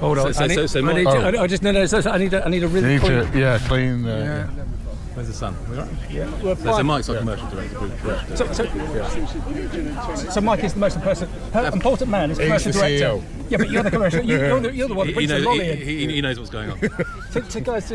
Hold on. I just no. I need a really clean. Clean. Where's the sun? Yeah. So Mike's our commercial director. So Mike is the most important man. Is commercial director. CEO. Yeah, but you're the commercial. You're the one that brings the lolly in. He knows what's going on. So guys,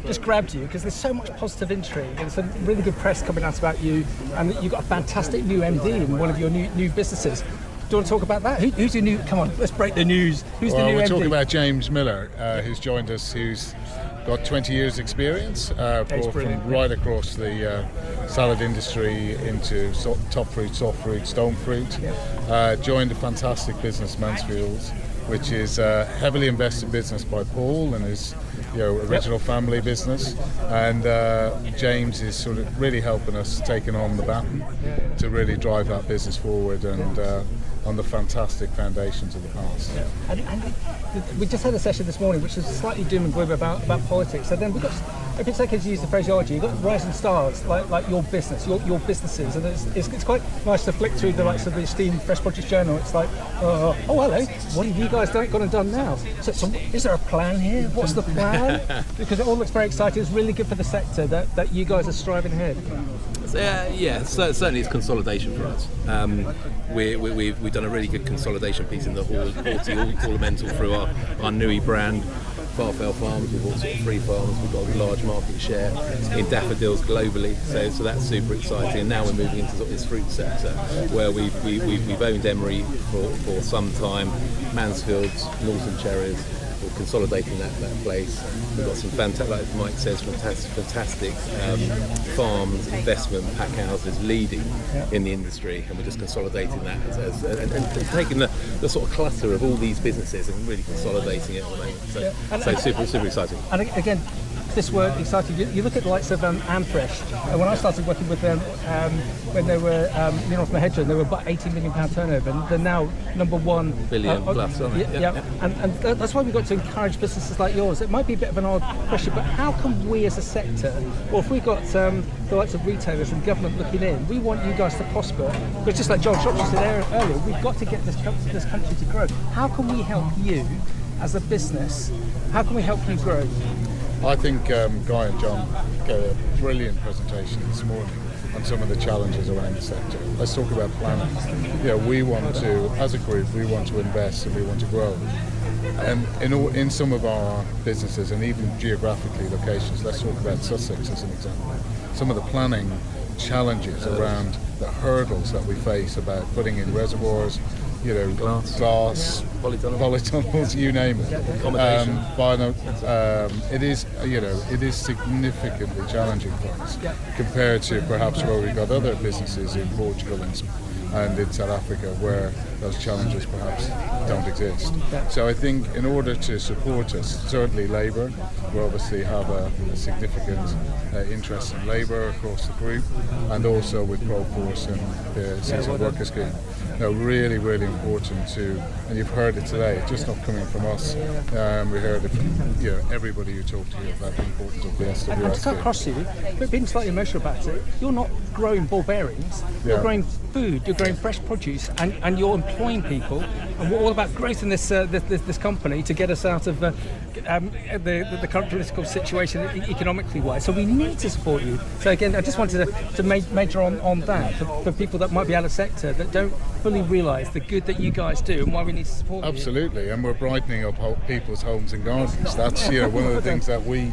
just grabbed you because there's so much positive intrigue and some really good press coming out about you, and you've got a fantastic new MD in one of your new businesses. Do you want to talk about that? Who's your new? Come on, let's break the news. Who's the new MD? We're talking about James Miller, who's joined us, who's got 20 years experience from right across the salad industry into top fruit, soft fruit, stone fruit. Joined a fantastic business, Mansfields, which is a heavily invested business by Paul and his original family business. And James is sort of really helping us taking on the baton to really drive that business forward and on the fantastic foundations of the past. And we just had a session this morning which is slightly doom and gloom about politics. So then we've got, if it's okay to use the phraseology, you've got rising stars like your business, your businesses, and it's quite nice to flick through the likes of the esteemed Fresh Produce Journal. It's like, oh hello, what have you guys gone and done now? So is there a plan here? What's the plan? Because it all looks very exciting. It's really good for the sector that you guys are striving ahead. Certainly it's consolidation for us. We've done a really good consolidation piece in the ornamental through our Nui brand, Farfell Farms. We've bought sort of 3 farms. We've got a large market share in daffodils globally, so that's super exciting. And now we're moving into sort of this fruit sector where we've owned Emery for some time, Mansfields, Norton Cherries. We're consolidating that place. We've got some fantastic, like Mike says, fantastic farms, investment pack houses leading in the industry, and we're just consolidating that and taking the sort of cluster of all these businesses and really consolidating it at the moment. So super exciting. And again, this word exciting. You look at the likes of Amfresh. When I started working with them, when they were off my hedge, they were about £18 million turnover, and they're now number 1 billion plus. And that's why we've got to encourage businesses like yours. It might be a bit of an odd question, but how can we as a sector, or if we've got the likes of retailers and government looking in, we want you guys to prosper. But just like John Shropshire said earlier, we've got to get this country to grow. How can we help you as a business? How can we help you grow? I think Guy and John gave a brilliant presentation this morning on some of the challenges around the sector. Let's talk about planning. We want to, as a group, we want to invest and we want to grow. And in some of our businesses and even geographically locations, let's talk about Sussex as an example. Some of the planning challenges around the hurdles that we face about putting in reservoirs, glass, polytunnels, you name it. It is significantly challenging for us compared to perhaps where we've got other businesses in Portugal and in South Africa where those challenges perhaps don't exist. So I think in order to support us, certainly labour, we obviously have a significant interest in labour across the group, and also with Proforce and the seasonal worker scheme. Really, really important to, and you've heard it today, it's just not coming from us. We heard it from everybody who talked to you about the importance of the SWS. And to cut across you, but being slightly emotional about it, you're not growing ball bearings, you're growing food, you're growing fresh produce, and you're employing people, and we're all about growth in this company to get us out of the current political situation economically wise. So we need to support you. So again, I just wanted to major on that for people that might be out of sector that don't fully realise the good that you guys do and why we need to support you. Absolutely, and we're brightening up people's homes and gardens. That's one of the things that we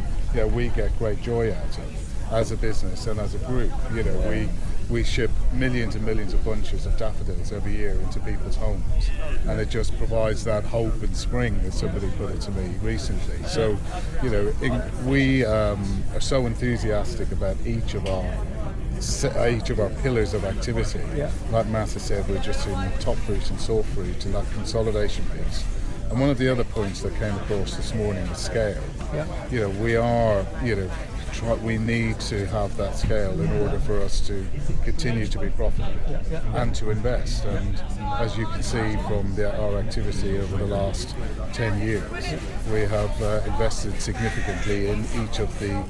get great joy out of as a business and as a group. We ship millions and millions of bunches of daffodils every year into people's homes, and it just provides that hope and spring, as somebody put it to me recently. So, we are so enthusiastic about each of our pillars of activity. Like Matt has said, we're just in top fruit and soft fruit and that consolidation piece. And one of the other points that came across this morning was scale. We are, we need to have that scale in order for us to continue to be profitable and to invest. And as you can see from our activity over the last 10 years, we have invested significantly in each of the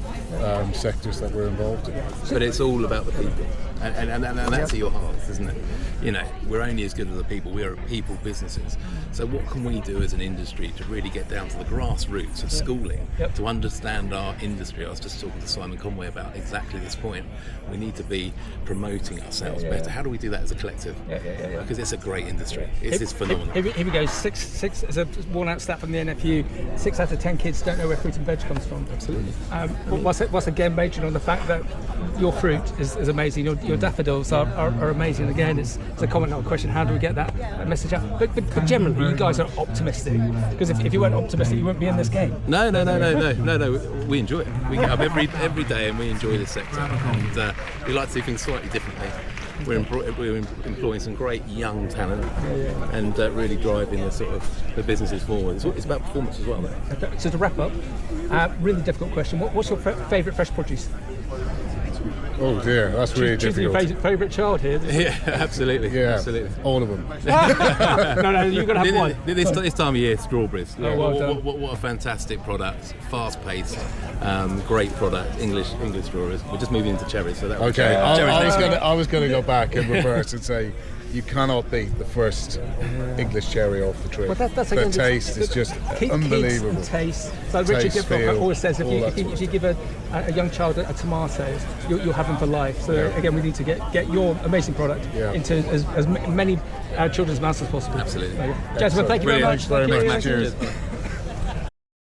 sectors that we're involved in. But it's all about the people, and that's at your heart, isn't it? You know, we're only as good as the people. We are people businesses. So what can we do as an industry to really get down to the grassroots of schooling, to understand our industry? I was just talking to Simon Conway about exactly this point. We need to be promoting ourselves better. How do we do that as a collective? Because it's a great industry. It's phenomenal. Here we go. Six is a worn-out stat from the NFU. 6 out of 10 kids don't know where fruit and veg comes from. Absolutely. What's again majoring on the fact that your fruit is amazing. Your daffodils are amazing. Again, it's a comment, not a question. How do we get that message out? But generally, you guys are optimistic. Because if you weren't optimistic, you wouldn't be in this game. No. We enjoy it. We get up every day and we enjoy this sector. And we like to do things slightly differently. We're employing some great young talent and really driving the businesses forward. It's about performance as well. Okay, so to wrap up, really difficult question. What's your favourite fresh produce? Oh dear, that's really difficult. Choosing your favourite child here. Yeah, absolutely. Yeah, absolutely. all of them. No, you're going to have one. This time of year, strawberries. Oh, well done. What a fantastic product, fast-paced, great product. English strawberries. We're just moving into cherries, so that. Okay, I was going to go back and reverse and say, you cannot beat the first English cherry off the tree. Well, that's the taste is just unbelievable. Kids and taste. So Richard Gifford always says, if you give a young child a tomato, you'll have them for life. So again, we need to get your amazing product into as many children's mouths as possible. Absolutely. Gentlemen, thank you very much. Thanks very much. Cheers.